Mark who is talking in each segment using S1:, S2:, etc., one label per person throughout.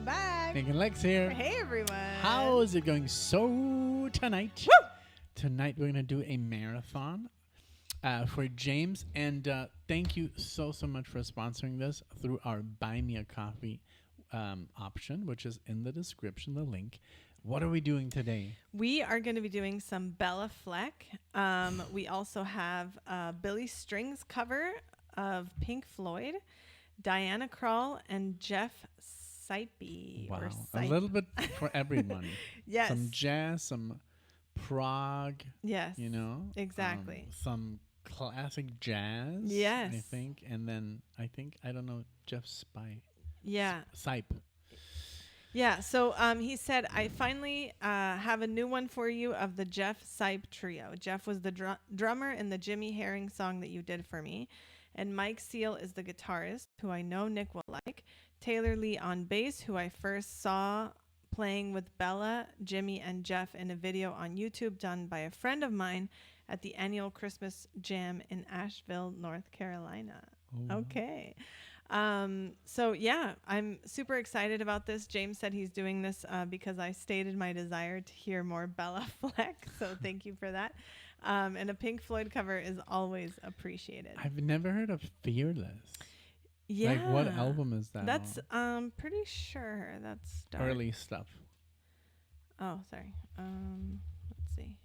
S1: Welcome back.
S2: NicknLex here.
S1: Hey, everyone.
S2: How is it going so tonight?
S1: Woo!
S2: Tonight we're going to do a marathon for James. And thank you so much for sponsoring this through our Buy Me a Coffee option, which is in the description, the link. What are we doing today?
S1: We are going to be doing some Bela Fleck. We also have Billy Strings cover of Pink Floyd, Diana Krall, and JeffStipe.
S2: Wow. A little bit for everyone.
S1: Yes.
S2: Some jazz, some prog.
S1: Yes.
S2: You know?
S1: Exactly.
S2: Some classic jazz.
S1: Yes.
S2: I think. And then I don't know, JeffStipe.
S1: Yeah.
S2: Sipe.
S1: Yeah, so he said, I finally have a new one for you of the JeffStipe trio. Jeff was the drummer in the Jimmy Herring song that you did for me. And Mike Seal is the guitarist, who I know Nick will like. Taylor Lee on bass, who I first saw playing with Bela, Jimmy, and Jeff in a video on YouTube done by a friend of mine at the annual Christmas Jam in Asheville, North Carolina.
S2: Oh.
S1: Okay. So yeah, I'm super excited about this. James said he's doing this because I stated my desire to hear more Bela Fleck. So thank you for that. And a Pink Floyd cover is always appreciated.
S2: I've never heard of Fearless.
S1: Yeah.
S2: Like, what album is that?
S1: That's pretty sure that's dark.
S2: Early stuff.
S1: Oh, sorry. Let's see.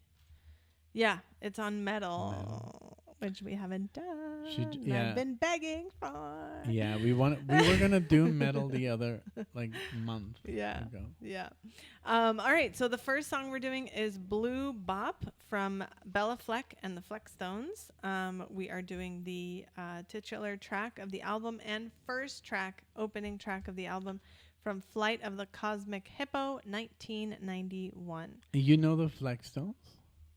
S1: Yeah, it's on metal. Which we haven't done. I've been begging for.
S2: Yeah, we were gonna do metal the other month ago.
S1: Yeah. All right. So the first song we're doing is Blu-Bop from Bela Fleck and the Fleck Stones. We are doing the titular track of the album and first track, opening track of the album from Flight of the Cosmic Hippo, 1991.
S2: You know the Fleck Stones?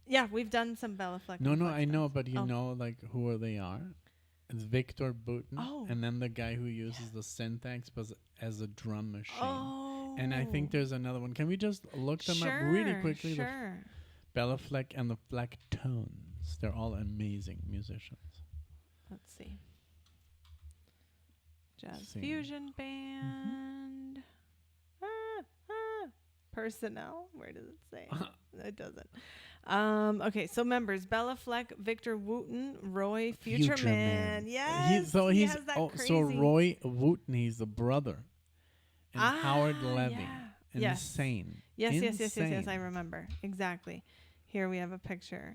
S1: Yeah, we've done some Bela Fleck.
S2: No, I know, but you know who they are? It's Victor Boutin, and then the guy who uses the syntax as a drum machine.
S1: Oh.
S2: And I think there's another one. Can we just look them up really quickly?
S1: Sure.
S2: Bela Fleck and the Fleck Tones. They're all amazing musicians.
S1: Let's see. Jazz fusion band. Personnel. Where does it say? It doesn't. Okay, so members: Bela Fleck, Victor Wooten, Roy Futureman. Yes, he has that crazy.
S2: So Roy Wooten, he's the brother, and Howard Levy.
S1: Yeah.
S2: Insane.
S1: Yes. I remember exactly. Here we have a picture.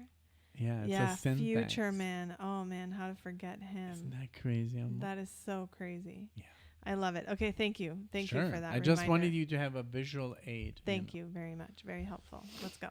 S2: Yeah, it's a syntax.
S1: Futureman. Oh man, how to forget him?
S2: Isn't that crazy?
S1: That is so crazy.
S2: Yeah.
S1: I love it. Okay, thank you. Thank you for that.
S2: I just wanted you to have a visual aid.
S1: Thank you very much. Very helpful. Let's go.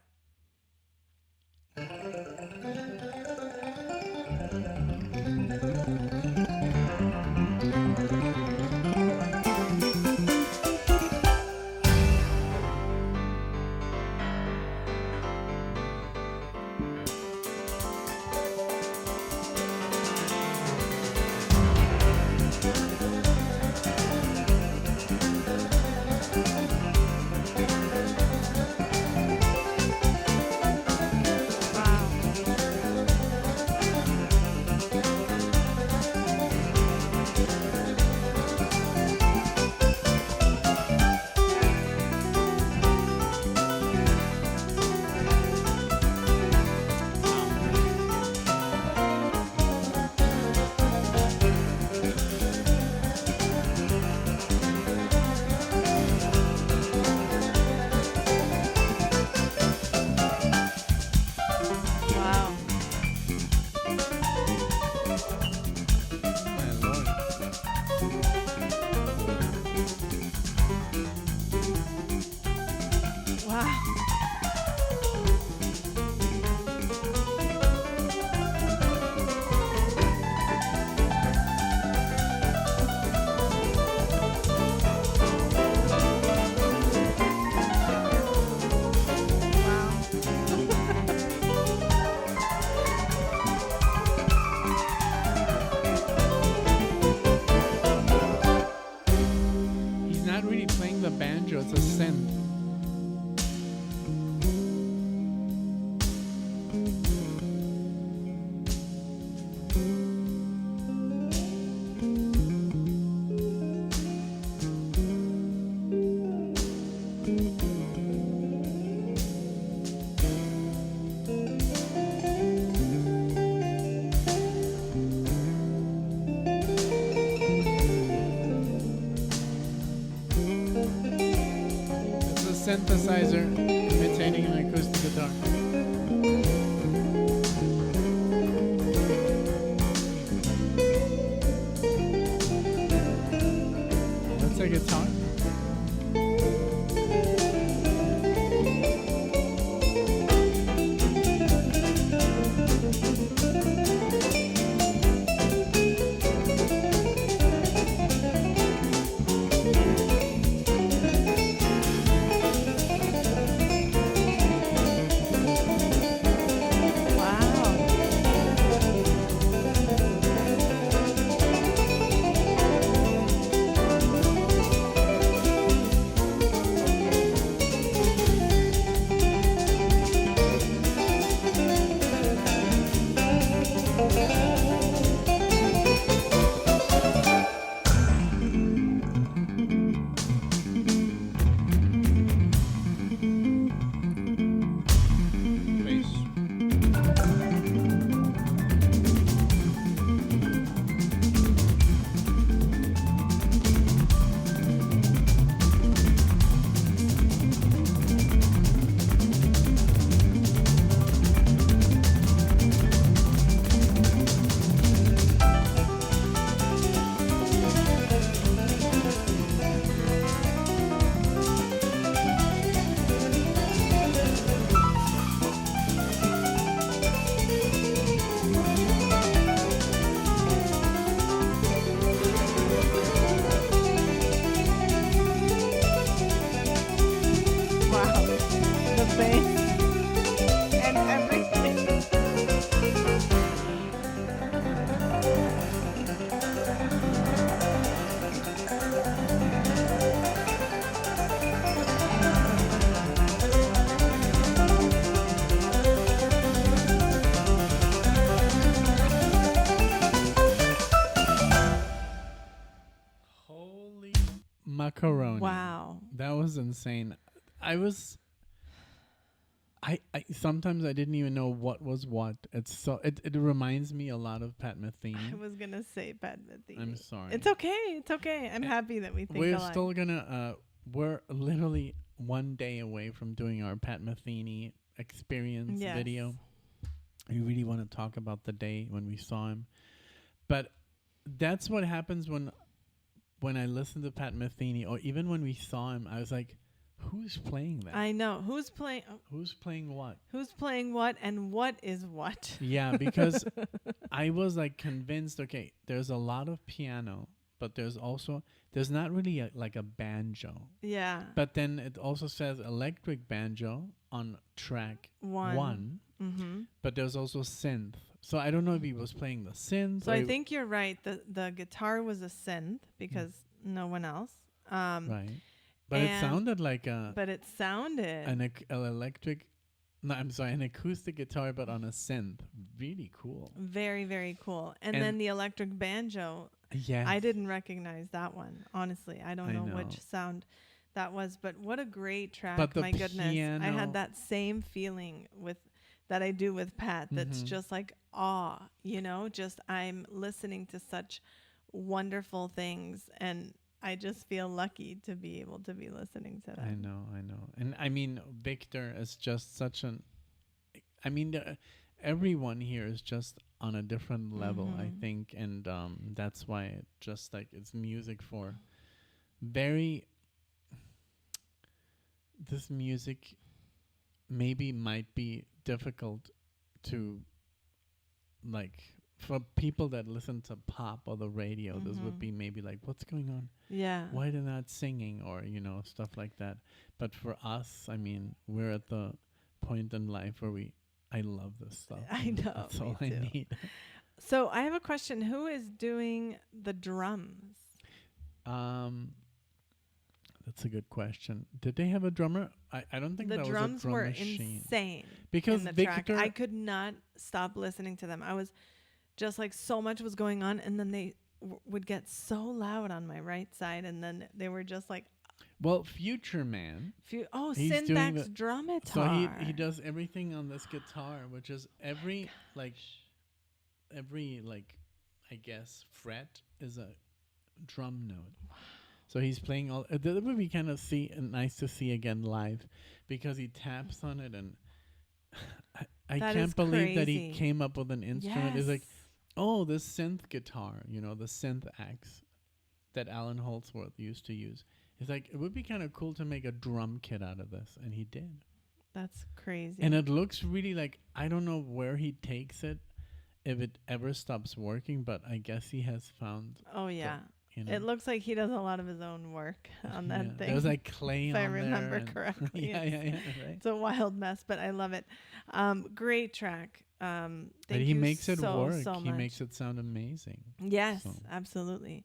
S2: The banjo, it's a synth. synthesizer imitating an acoustic guitar. That's a guitar. Macaroni.
S1: Wow.
S2: That was insane. I sometimes I didn't even know what was what. It's so it reminds me a lot of Pat Metheny.
S1: I was gonna say Pat Metheny.
S2: I'm sorry.
S1: It's okay. It's okay. I'm happy that we think
S2: We're
S1: alike.
S2: still gonna we're literally one day away from doing our Pat Metheny experience video. I really want to talk about the day when we saw him. But that's what happens when I listened to Pat Metheny, or even when we saw him, I was like, who's playing that?
S1: I know. Who's playing?
S2: Who's playing what?
S1: Who's playing what, and what is what?
S2: Yeah, because I was like convinced, okay, there's a lot of piano, but there's not really like a banjo.
S1: Yeah.
S2: But then it also says electric banjo on track one.
S1: Mm-hmm.
S2: But there's also synth. So I don't know if he was playing the synth.
S1: So I think you're right. The guitar was a synth because no one else.
S2: Right. But it sounded like a...
S1: But it sounded...
S2: an electric... No, I'm sorry, an acoustic guitar, but on a synth. Really cool.
S1: Very, very cool. And then the electric banjo.
S2: Yeah.
S1: I didn't recognize that one. Honestly, I don't know which sound that was. But what a great track.
S2: But
S1: my goodness. I had that same feeling that I do with Pat. That's just like awe, just I'm listening to such wonderful things, and I just feel lucky to be able to be listening to them.
S2: I know. And I mean, Victor is just such everyone here is just on a different level, I think. And that's why it just like it's music for this music maybe might be difficult to like for people that listen to pop or the radio. This would be maybe like, what's going on?
S1: Yeah.
S2: Why they're not singing, or stuff like that. But for us, I mean, we're at the point in life where I love this stuff.
S1: I know.
S2: That's all I need.
S1: So I have a question. Who is doing the drums?
S2: That's a good question. Did they have a drummer? I don't think
S1: the
S2: that was a
S1: drums
S2: drum
S1: were
S2: machine.
S1: insane.
S2: Because
S1: in the
S2: Victor,
S1: track. I could not stop listening to them. I was just like, so much was going on, and then they would get so loud on my right side, and then they were just like,
S2: well, Future Man.
S1: Syntax drum guitar.
S2: So he does everything on this guitar, which is every I guess fret is a drum note. So he's playing all. That would be kind of nice to see again live, because he taps on it, and I
S1: That
S2: can't
S1: is
S2: believe that he
S1: crazy.
S2: came up with an instrument. It's
S1: Yes.
S2: like, oh, the synth guitar, the synth axe that Alan Holdsworth used to use. It's like, it would be kind of cool to make a drum kit out of this, and he did.
S1: That's crazy.
S2: And it looks really like, I don't know where he takes it, if it ever stops working, but I guess he has found.
S1: Oh yeah.
S2: You know.
S1: It looks like he does a lot of his own work on that
S2: Yeah,
S1: thing.
S2: There's like clay
S1: if
S2: on
S1: I remember
S2: there. And
S1: correctly.
S2: yeah, right.
S1: It's a wild mess, but I love it. Great track. Thank
S2: But he
S1: you
S2: makes it
S1: so,
S2: work.
S1: so
S2: He
S1: much.
S2: makes it sound amazing.
S1: Yes,
S2: So.
S1: absolutely.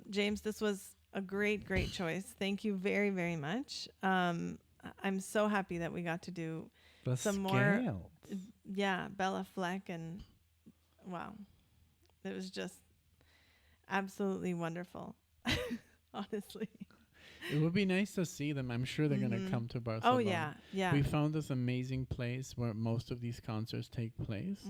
S1: James, this was a great, great choice. Thank you very, very much. I'm so happy that we got to do
S2: The
S1: some more. Yeah, Bela, Fleck, and wow. It was just absolutely wonderful. Honestly.
S2: It would be nice to see them. I'm sure they're going to come to Barcelona.
S1: Oh, yeah. Yeah.
S2: We found this amazing place where most of these concerts take place.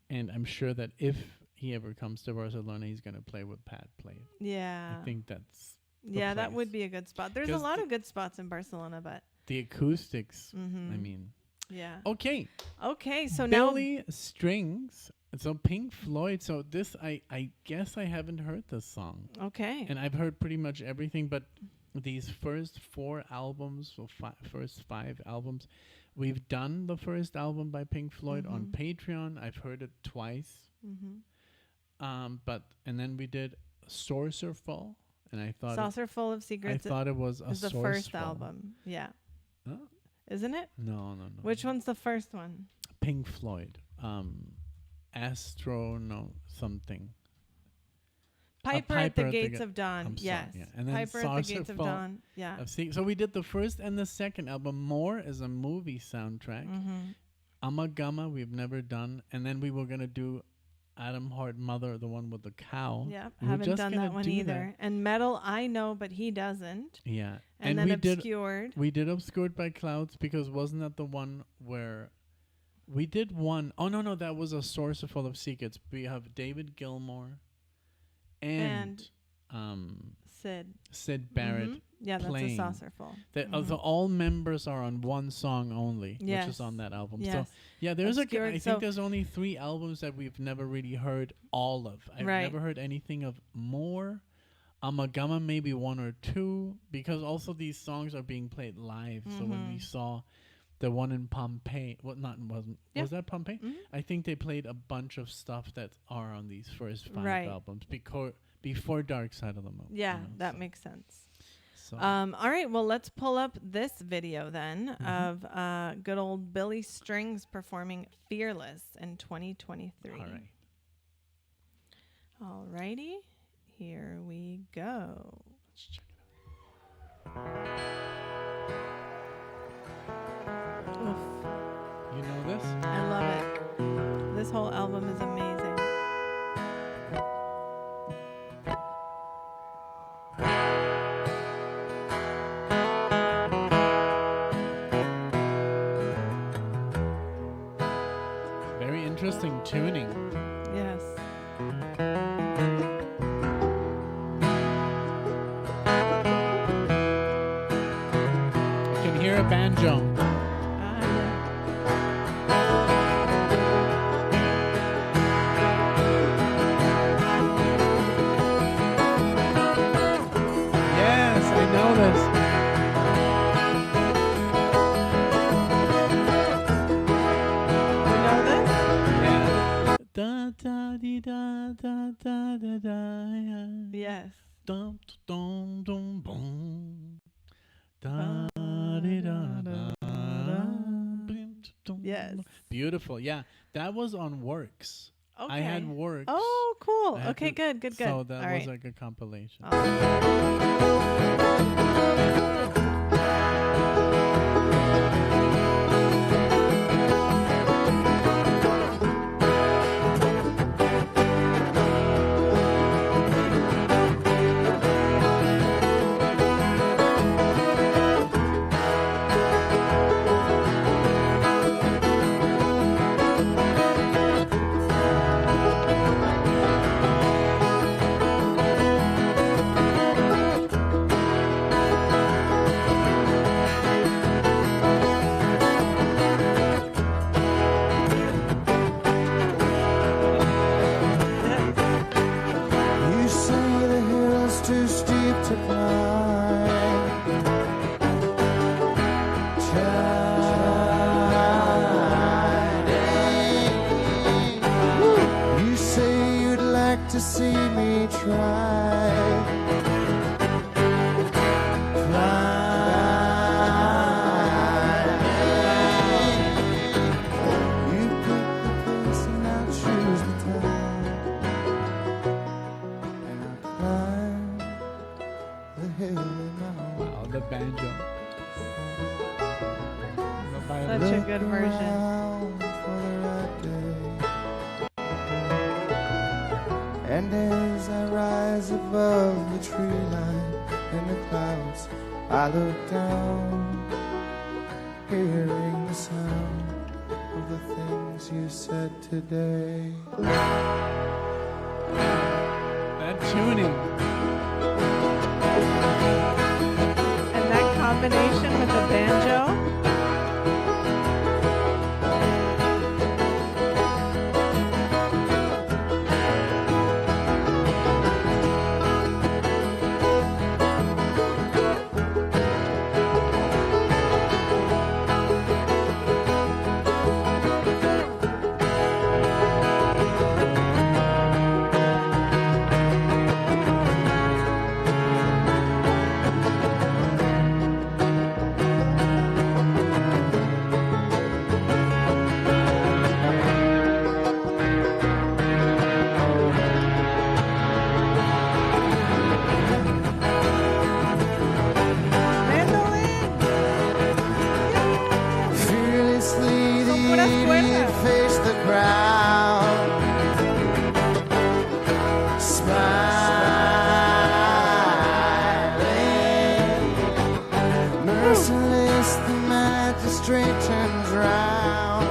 S2: And I'm sure that if he ever comes to Barcelona, he's going to play what Pat played.
S1: Yeah.
S2: I think that's
S1: that
S2: place.
S1: would be a good spot. There's a
S2: 'Cause
S1: lot of good spots in Barcelona, but
S2: the acoustics, I mean.
S1: yeah.
S2: Okay.
S1: Okay, so
S2: Billy Strings. So Pink Floyd. So this, I guess I haven't heard this song.
S1: Okay.
S2: And I've heard pretty much everything, but these first 4 albums, or first 5 albums, we've done the first album by Pink Floyd on Patreon. I've heard it twice. And then we did Saucerful, and I thought
S1: Saucer Full of Secrets.
S2: I thought it was
S1: is the first album. Yeah.
S2: Huh?
S1: Isn't it?
S2: No.
S1: Which one's the first one?
S2: Pink Floyd. Something.
S1: Piper at the Gates of Dawn.
S2: I'm sorry,
S1: Yes.
S2: yeah. And then
S1: Piper at the Gates of
S2: Saucerful
S1: Dawn. Yeah.
S2: So we did the first and the second album. More is a movie soundtrack. Amagama we've never done, and then we were gonna do Adam Hart Mother, the one with the cow.
S1: Yeah,
S2: We were
S1: haven't
S2: just
S1: done
S2: gonna
S1: that one
S2: do
S1: either. And Metal, I know, but he doesn't.
S2: Yeah,
S1: And then
S2: we
S1: Obscured.
S2: We did Obscured by Clouds, because wasn't that the one where we did one? Oh no, that was a Source Full of Secrets. We have David Gilmour and Sid Barrett.
S1: Yeah, that's a
S2: playing.
S1: Saucerful.
S2: So all members are on one song only, which
S1: Yes.
S2: is on that album.
S1: Yes.
S2: So yeah, there's
S1: Obscured,
S2: I think there's only 3 albums that we've never really heard all of. I've
S1: Right.
S2: never heard anything of More. Amagama maybe 1 or 2, because also these songs are being played live. So when we saw the one in Pompeii, was that Pompeii? I think they played a bunch of stuff that are on these first 5
S1: Right.
S2: albums before Dark Side of the Moon.
S1: Yeah, that makes sense.
S2: So
S1: All right, well, let's pull up this video then of good old Billy Strings performing Fearless in 2023.
S2: all right.
S1: All righty, here we go.
S2: Let's check it
S1: Oof,
S2: out. You know this?
S1: I love it. This whole album is amazing.
S2: Very interesting tuning.
S1: Yes.
S2: I can hear a banjo.
S1: Yeah.
S2: Yes, I know this.
S1: You know this?
S2: Yeah. Da da dee da da da da da.
S1: Yes.
S2: Dum dum dum boom. Da dee da da.
S1: Yes.
S2: Beautiful. Yeah, that was on Works.
S1: Okay.
S2: I had Works.
S1: Oh, cool.
S2: I had
S1: Okay,
S2: to-
S1: good.
S2: So that
S1: All
S2: was
S1: right.
S2: like a compilation.
S3: me try. You pick the place and I'll choose the time, and I'll climb the hill in my own.
S2: Wow, the banjo. The violin.
S1: Such a good version.
S3: Around for the right day. And as I rise above the tree line and the clouds, I look down, hearing the sound of the things you said today.
S2: That tuning.
S1: And that combination with the banjo.
S3: Fearlessly the
S1: puras
S3: idiot
S1: cuerdas.
S3: faced the crowd, smiling. Merciless, the magistrate turns round,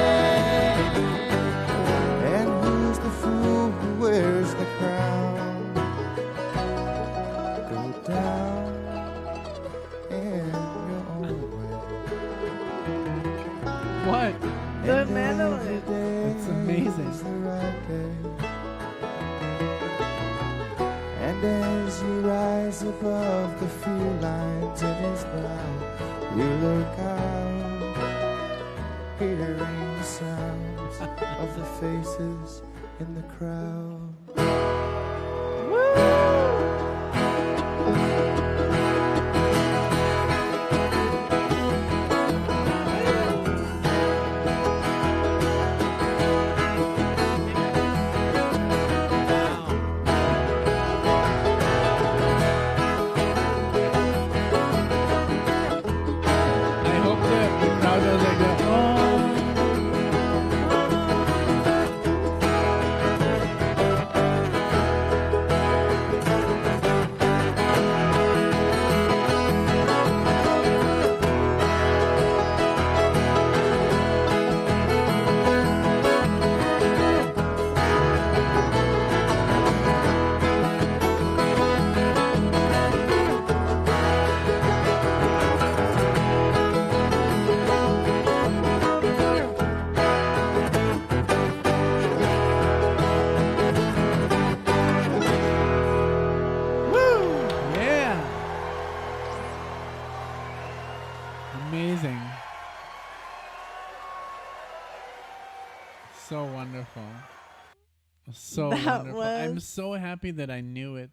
S3: frowning. And who's the fool who wears the crown? Go down in your own way.
S2: What?
S1: The
S3: And
S1: mandolin.
S3: every day
S2: It's amazing.
S3: is the right day. And as you rise above the felines in his brow, you look out, hearing the sounds of the faces in the crowd.
S2: I hope that the crowd does like that. Woo! Yeah. Amazing. So wonderful. So
S1: That
S2: wonderful. I'm
S1: was-
S2: so happy that I knew it.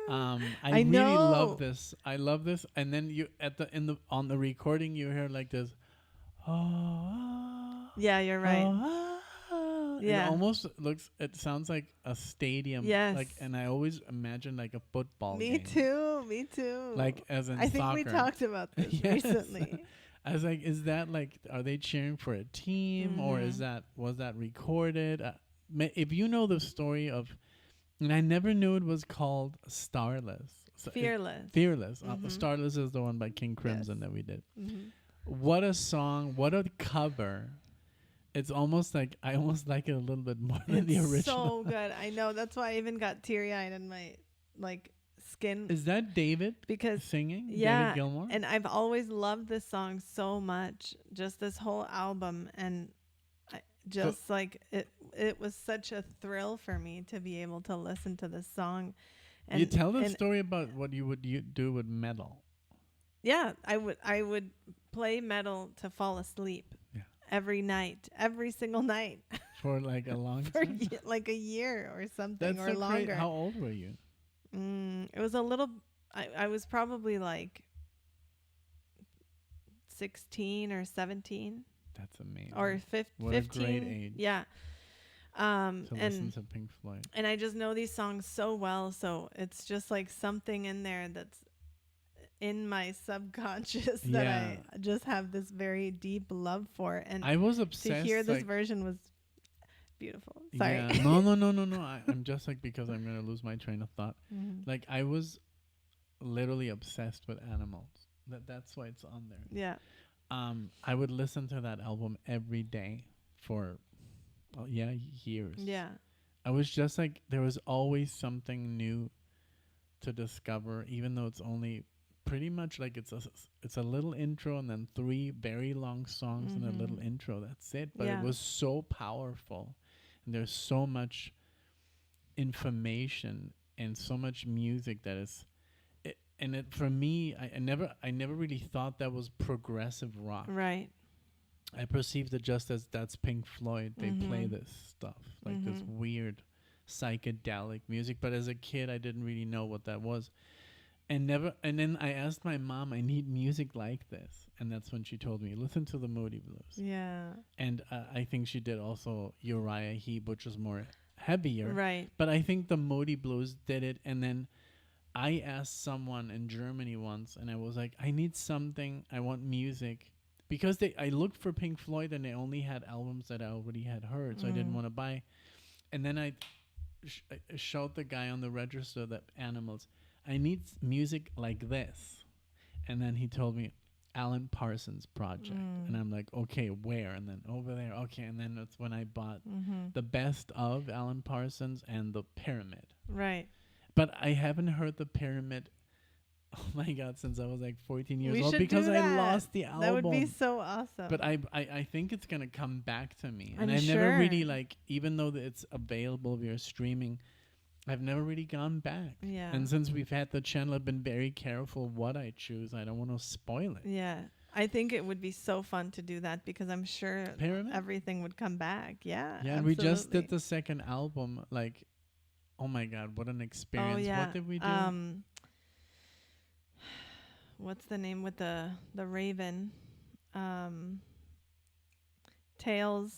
S2: I
S1: I
S2: really
S1: know.
S2: love this. I love this. And then you on the recording you hear like this. Oh,
S1: Yeah, you're right. Yeah.
S2: It almost looks. It sounds like a stadium.
S1: Yes.
S2: Like, and I always imagine like a football
S1: Me
S2: game.
S1: too. Me too.
S2: Like as in
S1: I think
S2: soccer.
S1: we talked about this
S2: Yes.
S1: recently.
S2: I was like, is that like, are they cheering for a team or is was that recorded? If you know the story of, and I never knew it was called Starless. So
S1: Fearless.
S2: Fearless. Starless is the one by King Crimson that we did. What a song. What a cover. It's almost like, I almost like it a little bit more than the original.
S1: So good. I know. That's why I even got teary-eyed in my skin.
S2: Is that David
S1: because
S2: singing?
S1: yeah,
S2: David Gilmour?
S1: and I've always loved this song so much. Just this whole album, and it was such a thrill for me to be able to listen to this song. And
S2: you tell the story about what you would do with metal.
S1: Yeah, I would play metal to fall asleep.
S2: Yeah.
S1: every night, every single night.
S2: For like a long
S1: For
S2: time.
S1: like a year or something,
S2: That's
S1: or
S2: so
S1: longer.
S2: great. How old were you?
S1: It was a little. I was probably like 16 or 17
S2: That's amazing.
S1: or 15.
S2: What a great age.
S1: Yeah.
S2: To listen to Pink Floyd.
S1: And I just know these songs so well, so it's just like something in there that's in my subconscious that I just have this very deep love for. And
S2: I was obsessed.
S1: to hear this version was beautiful. Sorry.
S2: Yeah. No. I'm just like, because I'm gonna lose my train of thought.
S1: Mhm.
S2: Like, I was literally obsessed with animals. That's why it's on there.
S1: Yeah.
S2: I would listen to that album every day for years.
S1: Yeah.
S2: I was just like, there was always something new to discover, even though it's only pretty much like it's a little intro and then 3 very long songs and a little intro. That's it. But it was so powerful, and there's so much information and so much music that is. And it, for me, I never really thought that was progressive rock.
S1: Right.
S2: I perceived it just as that's Pink Floyd. They play this stuff, like this weird psychedelic music. But as a kid, I didn't really know what that was. And then I asked my mom, I need music like this. And that's when she told me, listen to the Moody Blues.
S1: Yeah.
S2: And I think she did also Uriah Heep, which was more heavier.
S1: Right.
S2: But I think the Moody Blues did it. And then I asked someone in Germany once, and I was like, I need something. I want music. Because I looked for Pink Floyd, and they only had albums that I already had heard, so I didn't want to buy. And then I showed the guy on the register that Animals, I need music like this. And then he told me, Alan Parsons Project. And I'm like, okay, where? And then over there. Okay, and then that's when I bought the best of Alan Parsons and the Pyramid.
S1: Right.
S2: But I haven't heard the Pyramid, oh my God, since I was like 14 years
S1: We
S2: old,
S1: should
S2: because
S1: do
S2: I
S1: that.
S2: lost the album.
S1: That would be so awesome.
S2: But I think it's going to come back to me.
S1: I'm
S2: And I never really,
S1: sure.
S2: like, even though it's available via streaming, I've never really gone back.
S1: Yeah.
S2: And since we've had the channel, I've been very careful what I choose. I don't want to spoil it.
S1: Yeah. I think it would be so fun to do that, because I'm sure
S2: Pyramid?
S1: everything would come back. Yeah.
S2: Yeah, and we just did
S1: absolutely.
S2: the second album. Like, oh my God, what an experience.
S1: Oh, yeah.
S2: What did we do?
S1: What's the name with the raven? Tales.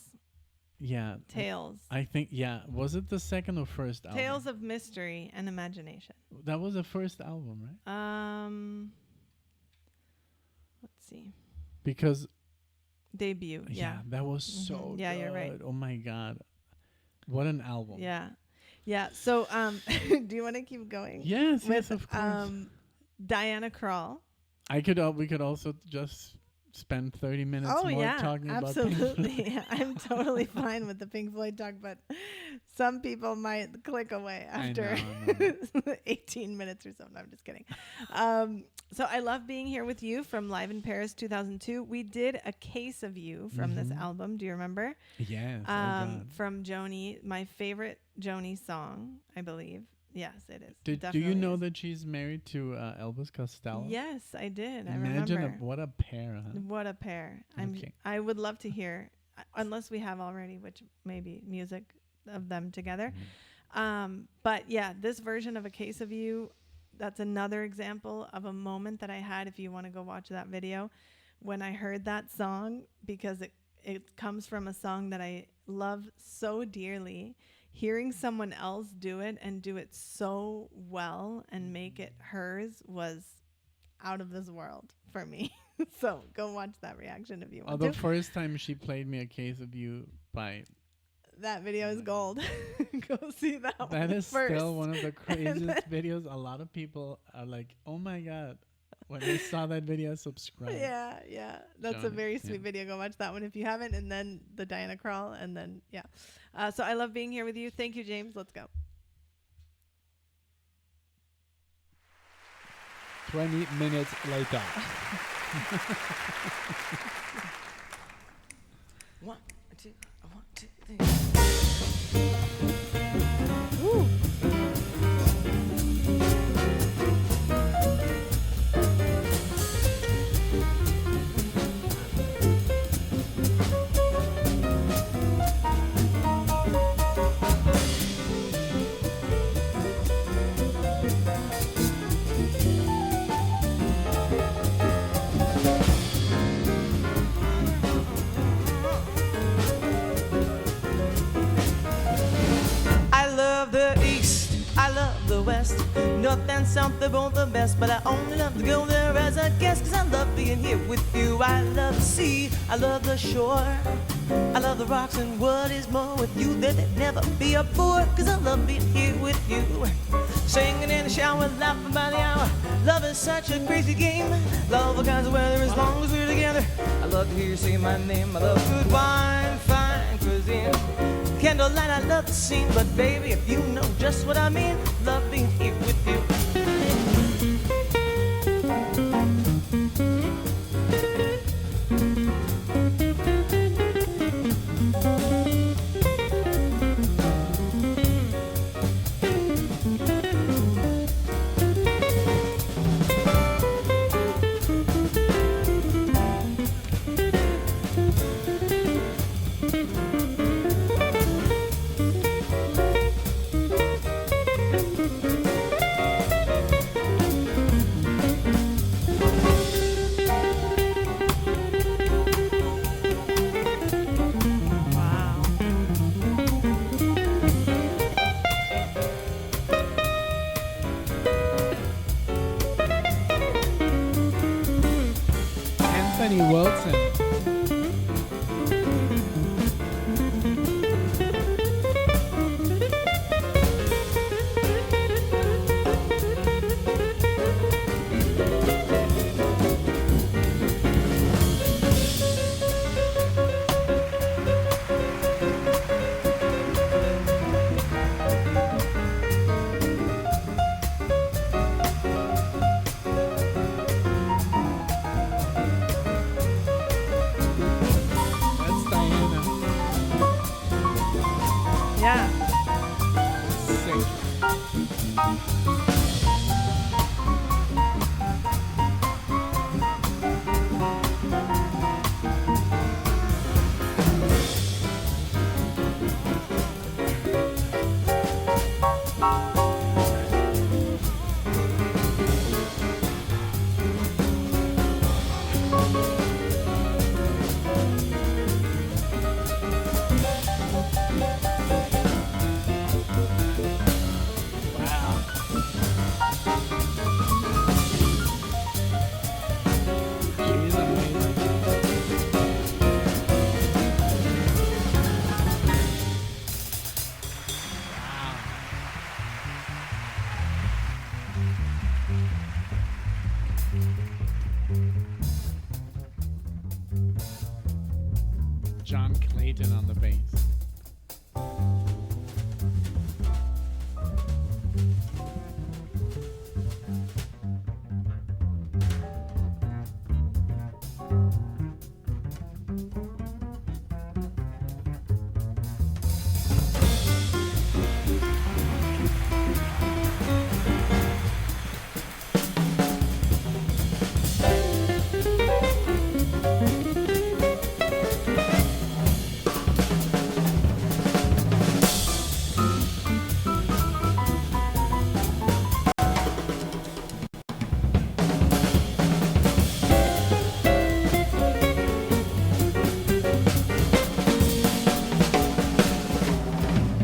S2: Yeah.
S1: Tales.
S2: I think, was it the second or first album?
S1: Tales of Mystery and Imagination.
S2: That was the first album, right?
S1: Let's see.
S2: Because
S1: Debut. Yeah.
S2: that was so
S1: Yeah,
S2: good.
S1: you're right.
S2: Oh my God. What an album.
S1: Yeah. Yeah. So, do you want to keep going?
S2: Yes,
S1: With,
S2: of course.
S1: Diana Krall.
S2: We could also just spend 30 minutes more talking about Pink
S1: absolutely.
S2: Floyd.
S1: I'm totally fine with the Pink Floyd talk, but some people might click away after
S2: I know.
S1: 18 minutes or so. No, I'm just kidding. So I love being here with you from Live in Paris 2002. We did a case of you from this album. Do you remember?
S2: Yes. Oh God.
S1: From Joni, my favorite Joni song, I believe. Yes, it is.
S2: Do you
S1: Definitely
S2: know
S1: is.
S2: that she's married to Elvis Costello?
S1: Yes, I did. I
S2: Imagine
S1: remember.
S2: what a pair, huh?
S1: What a pair.
S2: Okay.
S1: I would love to hear, unless we have already, which maybe music of them together. But yeah, this version of A Case of You, that's another example of a moment that I had, if you want to go watch that video, when I heard that song, because it comes from a song that I love so dearly. Hearing someone else do it and do it so well and make it hers was out of this world for me. So go watch that reaction if you want
S2: The
S1: to.
S2: first time she played me A Case of You by...
S1: That video is gold. Go see that one
S2: That is
S1: first.
S2: still one of the craziest videos. A lot of people are like, oh my God. When I saw that video, subscribe.
S1: Yeah. That's a
S2: Joni,
S1: very sweet video. Go watch that one if you haven't. And then the Diana Krall. And then, so I love being here with you. Thank you, James. Let's go.
S4: 20 minutes later.
S1: One, two, three. Woo.
S5: west. North and south, they're both the best, but I only love to go there as a guest, 'cause I love being here with you. I love the sea, I love the shore, I love the rocks, and what is more, with you there'd never be a bore, 'cause I love being here with you. Singing in the shower, laughing by the hour. Love is such a crazy game. Love all kinds of weather as long as we're together. I love to hear you say my name. I love good wine, fine cuisine, candlelight. I love the scene, but baby, if you know just what I mean, love being here with you.
S4: Anthony Wilson. That's Diana.
S1: Yeah.
S4: Sick. She's amazing. John Clayton on the bass.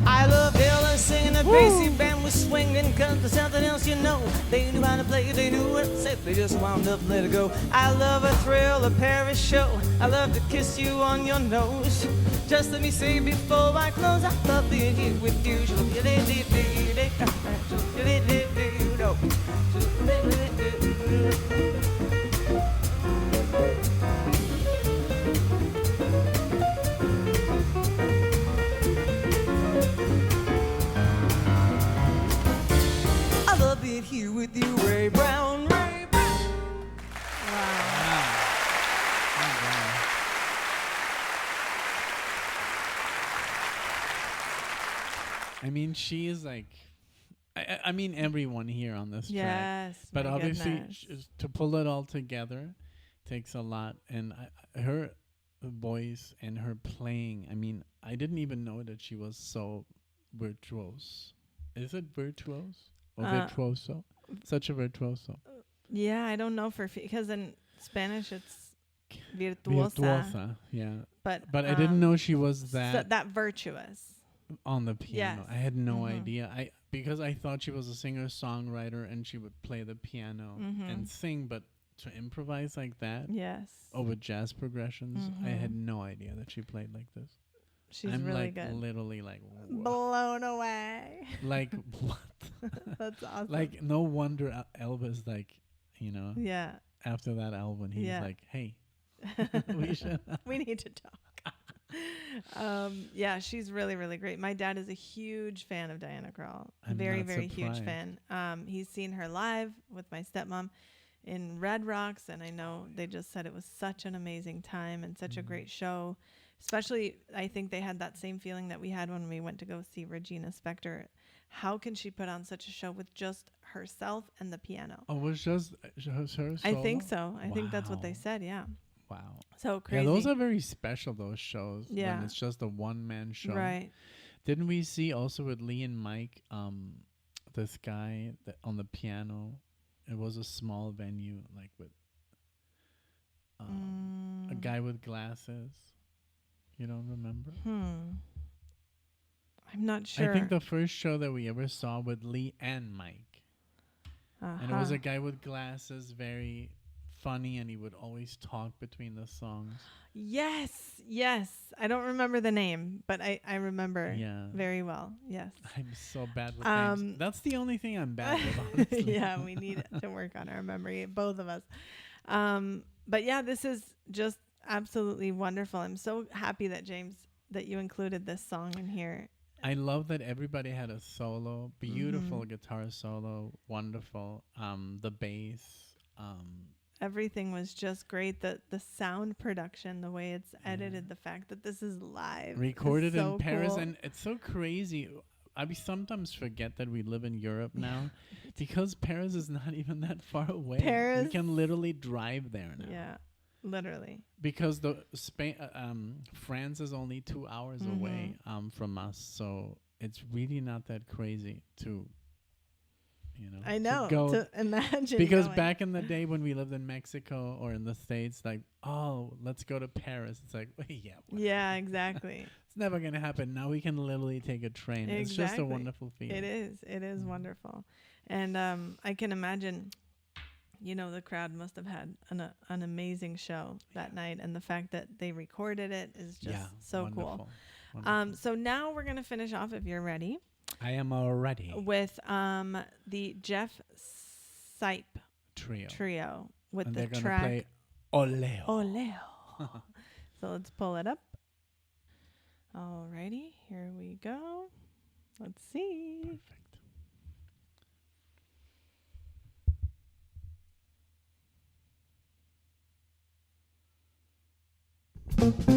S5: I love Bela singing the bassy band was swinging, 'cause there's something else you know. They knew how to play, they knew what to say, they just wound up, let it go. I love a thrill, a Paris show. I love to kiss you on your nose. Just let me say before I close, I love being here with you. I love being here with you, Ray Brown, Ray Brown.
S2: I mean, she is like, I mean, everyone here on this track.
S1: Yes.
S2: But
S1: my
S2: obviously,
S1: goodness.
S2: to pull it all together takes a lot. And her voice and her playing, I mean, I didn't even know that she was so virtuose. Is it virtuose? Or virtuoso? Such a virtuoso.
S1: Yeah, I don't know because in Spanish it's virtuosa.
S2: Virtuosa, yeah.
S1: But
S2: I didn't know she was that.
S1: that virtuous.
S2: on the piano.
S1: Yes.
S2: I had no
S1: Mhm.
S2: idea. Because I thought she was a singer-songwriter and she would play the piano and sing, but to improvise like that
S1: Yes.
S2: over jazz progressions, I had
S1: Mhm.
S2: no idea that she played like this.
S1: She's
S2: I'm
S1: really
S2: like
S1: good.
S2: literally like
S1: Blown away.
S2: like what?
S1: That's awesome.
S2: Like no wonder Elvis like,
S1: yeah.
S2: after that album he's
S1: Yeah.
S2: like, "Hey, we should."
S1: We need to talk. Yeah, she's really, really great. My dad is a huge fan of Diana Krall.
S2: I'm
S1: Very,
S2: not
S1: very huge
S2: surprised.
S1: fan. He's seen her live with my stepmom in Red Rocks, and I know they just said it was such an amazing time and such a great show. Especially, I think they had that same feeling that we had when we went to go see Regina Spektor. How can she put on such a show with just herself and the piano?
S2: Oh, it was just her
S1: I think
S2: solo?
S1: so. I think that's what they
S2: Wow.
S1: said. Yeah.
S2: Wow.
S1: So crazy.
S2: Yeah, those are very special, those shows.
S1: Yeah.
S2: When it's just a one-man show.
S1: right.
S2: Didn't we see also with Lee and Mike, this guy that on the piano? It was a small venue, like with a guy with glasses. You don't remember?
S1: I'm not sure.
S2: I think the first show that we ever saw with Lee and Mike. And it was a guy with glasses, very funny, and he would always talk between the songs.
S1: Yes. I don't remember the name, but I remember
S2: Yeah.
S1: very well. Yes.
S2: I'm so bad with names. That's the only thing I'm bad with, honestly.
S1: Yeah, we need to work on our memory, both of us. But yeah, this is just absolutely wonderful. I'm so happy that that you included this song in here.
S2: I love that everybody had a solo, beautiful guitar solo, wonderful. The bass,
S1: Everything was just great. The sound production, the way it's edited, the fact that this is live,
S2: recorded
S1: is so
S2: in Paris,
S1: cool.
S2: and it's so crazy. I sometimes forget that we live in Europe now, because Paris is not even that far away.
S1: Paris-
S2: we can literally drive there now.
S1: Yeah, literally.
S2: Because the France is only 2 hours away from us, so it's really not that crazy to,
S1: I know,
S2: to go.
S1: to imagine.
S2: Because
S1: going.
S2: back in the day when we lived in Mexico or in the States, like, oh, let's go to Paris. It's like, yeah, whatever.
S1: Yeah, exactly.
S2: It's never gonna happen. Now we can literally take a train. It's just a
S1: Exactly.
S2: wonderful feeling.
S1: It is wonderful. And I can imagine, the crowd must have had an amazing show that night. And the fact that they recorded it is just so cool.
S2: Wonderful.
S1: So now we're going to finish off, if you're ready,
S2: I am already
S1: with the JeffStipe
S2: trio.
S1: with
S2: And
S1: the
S2: they're gonna
S1: track
S2: play Oleo.
S1: Oleo. So let's pull it up. Alrighty, here we go. Let's see.
S2: Perfect.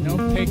S2: No pick.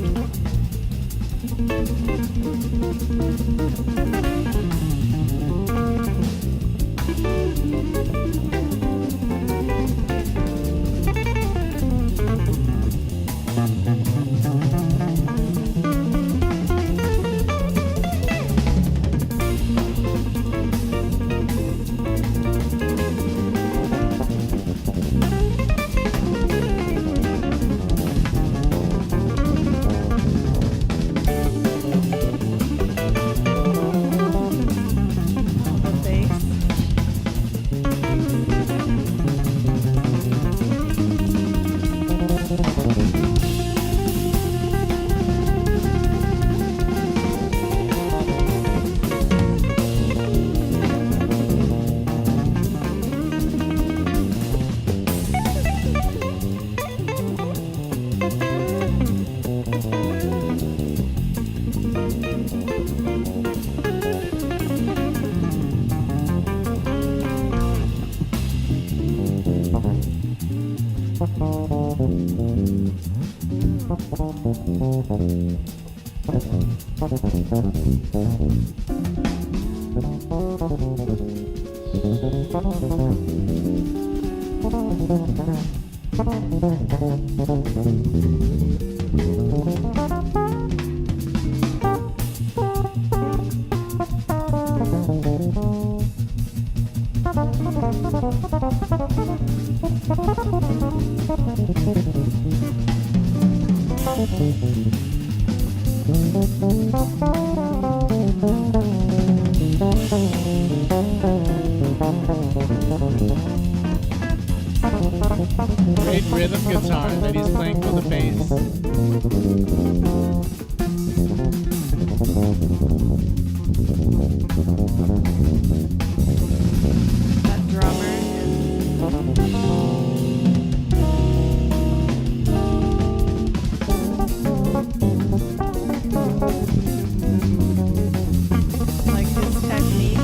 S2: Great rhythm guitar that he's playing for the bass.
S1: That drummer is like his technique.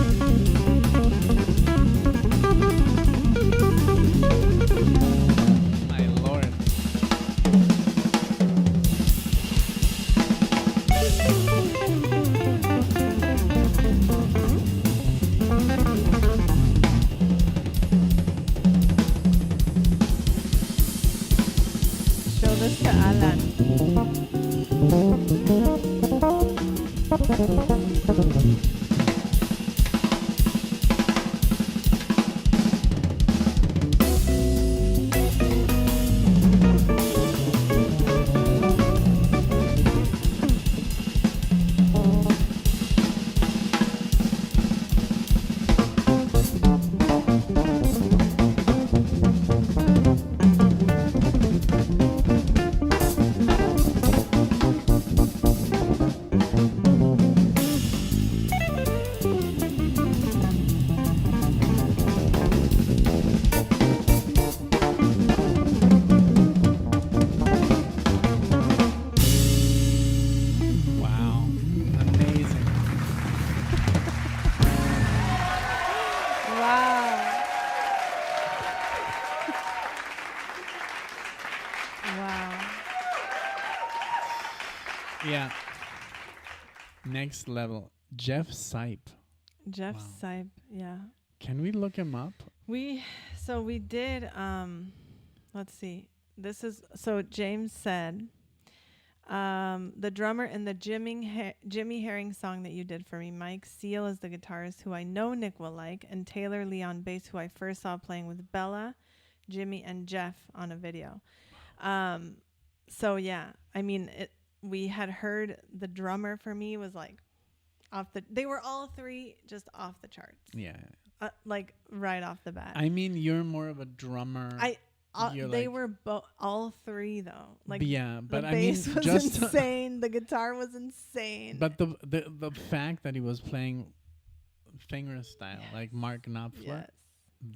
S2: My lord.
S1: Show this to Alan.
S2: Wow. Amazing.
S1: Wow. Wow.
S2: Yeah. Next level. JeffStipe.
S1: Jeff
S2: Wow.
S1: Sipe, yeah.
S2: Can we look him up?
S1: We did let's see. This is so James said the drummer in the Jimmy Herring song that you did for me, Mike Seal is the guitarist who I know Nick will like, and Taylor Lee on bass, who I first saw playing with Bela, Jimmy, and Jeff on a video. So yeah, I mean, we had heard the drummer for me was like they were all three just off the charts.
S2: Yeah.
S1: Like right off the bat.
S2: I mean, you're more of a drummer. You're
S1: they
S2: like-
S1: were all three though. Like
S2: yeah, but
S1: the
S2: I mean,
S1: bass was
S2: just
S1: insane. The guitar was insane.
S2: but the fact that he was playing finger style like Mark Knopfler,
S1: yes,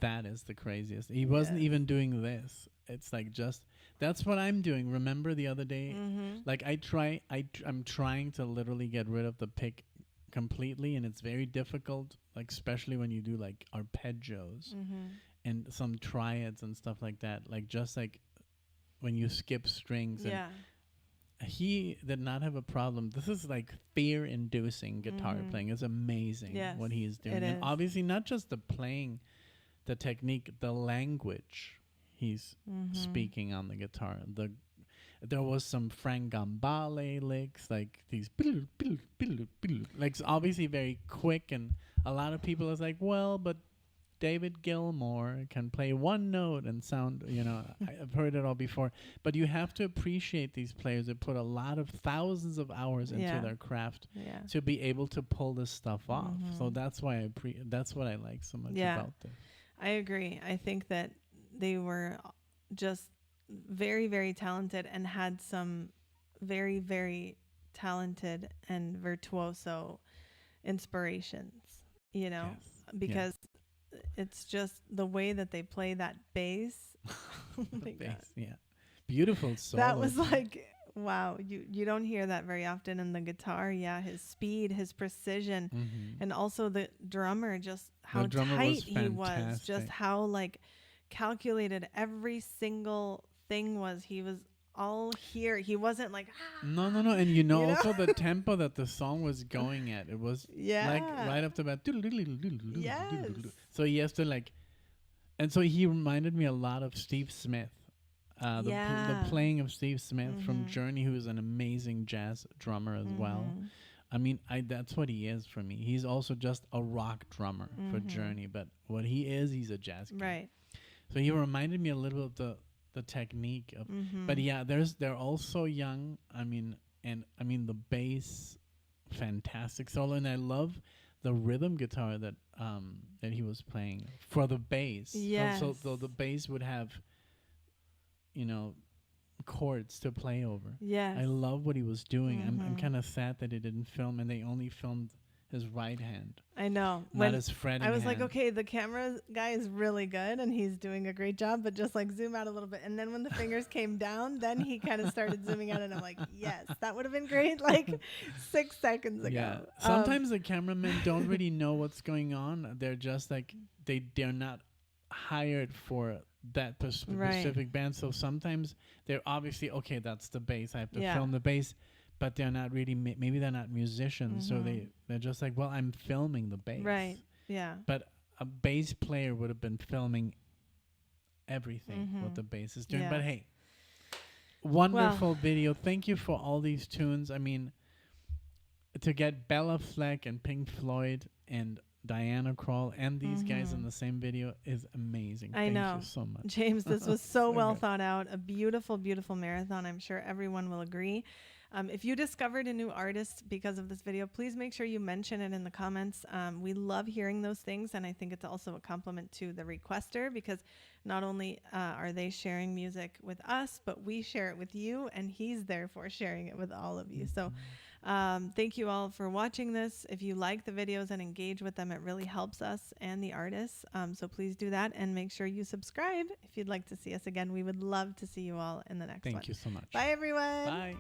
S2: that is the craziest. He wasn't
S1: Yes.
S2: even doing this. It's like just that's what I'm doing. Remember the other day?
S1: mm-hmm.
S2: Like I'm trying to literally get rid of the pick completely, and it's very difficult, like especially when you do like arpeggios
S1: Mm-hmm.
S2: and some triads and stuff like that, like just like when you skip strings.
S1: Yeah,
S2: And he did not have a problem. This is like fear-inducing guitar
S1: Mhm.
S2: playing. It's amazing
S1: Yes,
S2: what he is doing,
S1: it
S2: and
S1: is.
S2: obviously not just the playing, the technique, the language he's
S1: mm-hmm.
S2: speaking on the guitar. There was some Frank Gambale licks, like these, like it's obviously very quick, and a lot of people is like, well, but David Gilmour can play one note and sound, I've heard it all before. But you have to appreciate these players that put a lot of thousands of hours into
S1: Yeah.
S2: their craft
S1: Yeah.
S2: to be able to pull this stuff off. So
S1: Mhm.
S2: that's why that's what I like so much
S1: Yeah.
S2: about this.
S1: I agree. I think that they were just very, very talented and had some very, very talented and virtuoso inspirations,
S2: Yes.
S1: because it's just the way that they play that bass. Oh
S2: The
S1: my God.
S2: bass, yeah. Beautiful solo.
S1: That was like, wow, you don't hear that very often in the guitar. Yeah, his speed, his precision,
S2: Mhm.
S1: and also the drummer, just how
S2: drummer
S1: tight
S2: was
S1: he was, just
S2: fantastic.
S1: how like calculated every single thing was. He was all here. He wasn't like
S2: No, and you know,
S1: You know?
S2: also the tempo that the song was going at. It was
S1: yeah,
S2: like right up the bat.
S1: Yes.
S2: So he has to like And so he reminded me a lot of Steve Smith.
S1: Yeah.
S2: The playing of Steve Smith from
S1: Mhm.
S2: Journey, who is an amazing jazz drummer as well.
S1: Mhm.
S2: I mean, that's what he is for me. He's also just a rock drummer for Journey, but what he is, he's a jazz king.
S1: Right.
S2: So he reminded me a little of the technique of, but yeah, they're all so young. I mean, the bass, fantastic solo, and I love the rhythm guitar that he was playing for the bass.
S1: Yes.
S2: So the bass would have, chords to play over.
S1: Yes.
S2: I love what he was doing. I'm kind of sad that he didn't film, and they only filmed his right hand,
S1: I know.
S2: not his fretting
S1: I was like,
S2: hand.
S1: okay, the camera guy is really good and he's doing a great job, but just like zoom out a little bit. And then when the fingers came down, then he kind of started zooming out, and I'm like, yes, that would have been great like 6 seconds ago.
S2: Yeah. Sometimes the cameramen don't really know what's going on. They're just like they're not hired for that specific band. So sometimes they're obviously okay. That's the bass. I have to film the bass, but they're not really. Maybe they're not musicians, so they're just like, well, I'm filming the bass.
S1: Right. Yeah.
S2: But a bass player would have been filming everything what the bass is doing.
S1: Yeah.
S2: But hey, wonderful video. Thank you for all these tunes. I mean, to get Bela, Fleck, and Pink Floyd and Diana Krall and these guys in the same video is amazing.
S1: I know.
S2: Thank you so much.
S1: James, this was so well
S2: good.
S1: thought out. A beautiful, beautiful marathon. I'm sure everyone will agree. If you discovered a new artist because of this video, please make sure you mention it in the comments. We love hearing those things, and I think it's also a compliment to the requester, because not only are they sharing music with us, but we share it with you, and he's therefore sharing it with all of you. So thank you all for watching this. If you like the videos and engage with them, it really helps us and the artists. So please do that, and make sure you subscribe if you'd like to see us again. We would love to see you all in the next one.
S2: Thank you so much.
S1: Bye, everyone.
S2: Bye.